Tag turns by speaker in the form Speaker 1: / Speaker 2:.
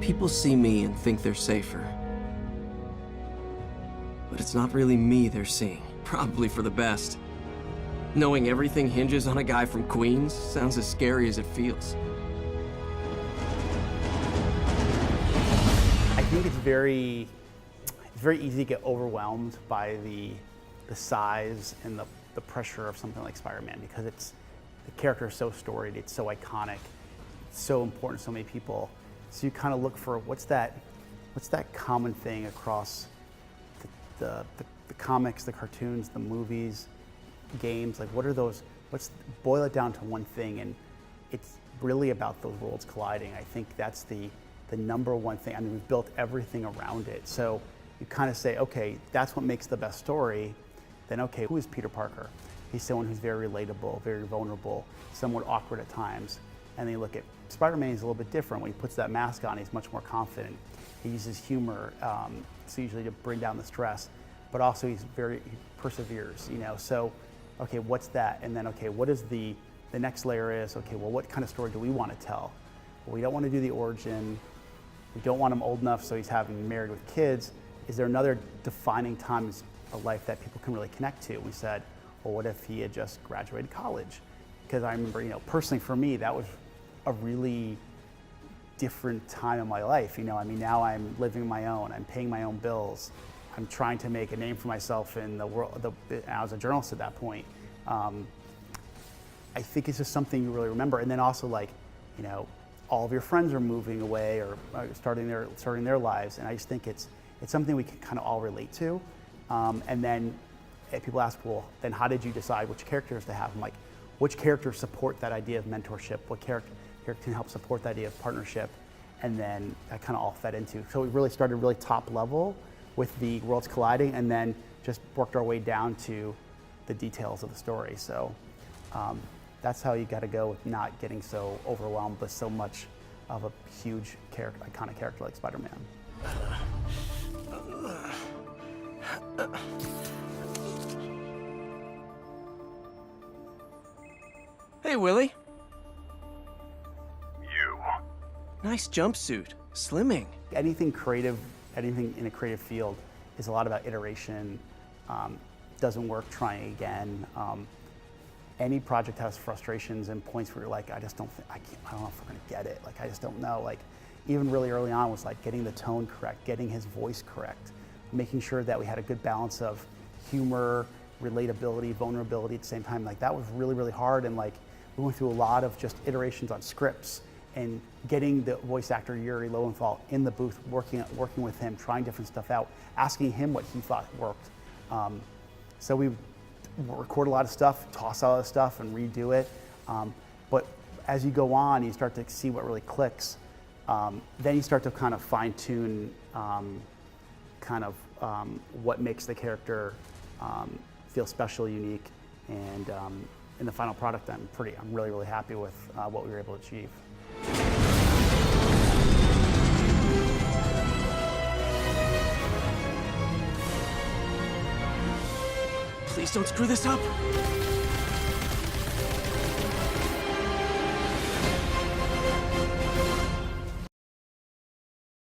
Speaker 1: People see me and think they're safer. But it's not really me they're seeing. Probably for the best. Knowing everything hinges on a guy from Queens sounds as scary as it feels.
Speaker 2: I think it's very easy to get overwhelmed by the size and the pressure of something like Spider-Man, because the character is so storied, it's so iconic, it's so important to so many people. So you kind of look for what's that common thing across the comics, the cartoons, the movies, games. Like, what are those? Boil it down to one thing, and it's really about those worlds colliding. I think that's the number one thing. I mean, we've built everything around it. So you kind of say, okay, that's what makes the best story. Then, okay, who is Peter Parker? He's someone who's very relatable, very vulnerable, somewhat awkward at times. And then you look at Spider-Man, he's a little bit different. When he puts that mask on, he's much more confident. He uses humor, so usually to bring down the stress, but also he perseveres, you know? So, okay, what's that? And then, okay, what is the next layer is, okay, well, what kind of story do we want to tell? Well, we don't want to do the origin. We don't want him old enough so he's married with kids. Is there another defining time of life that people can really connect to? We said, well, what if he had just graduated college? Because I remember, you know, personally for me, that was a really different time in my life. You know, I mean, now I'm living my own, I'm paying my own bills. I'm trying to make a name for myself in the world. I was a journalist at that point. I think it's just something you really remember. And then also, like, you know, all of your friends are moving away or starting their lives, and I just think it's something we can kind of all relate to. And then people ask, well, then how did you decide which characters to have? I'm like, which characters support that idea of mentorship? What character can help support the idea of partnership? And then that kind of all fed into. So we really started really top level with the worlds colliding, and then just worked our way down to the details of the story. So that's how you got to go with not getting so overwhelmed with so much of a huge iconic character like Spider-Man.
Speaker 1: Hey, Willie.
Speaker 3: You.
Speaker 1: Nice jumpsuit. Slimming.
Speaker 2: Anything creative, anything in a creative field is a lot about iteration. Doesn't work, trying again. Any project has frustrations and points where you're like, I don't know if we're gonna get it. Like, I just don't know. Like, even really early on was like getting the tone correct, getting his voice correct, making sure that we had a good balance of humor, relatability, vulnerability at the same time. Like, that was really, really hard. And like, we went through a lot of just iterations on scripts and getting the voice actor Yuri Lowenthal in the booth, working with him, trying different stuff out, asking him what he thought worked. So we record a lot of stuff, toss all this stuff and redo it. But as you go on, you start to see what really clicks. Then you start to kind of fine tune what makes the character feel special, unique, and in the final product, I'm really, really happy with what we were able to achieve.
Speaker 1: Please don't screw this up.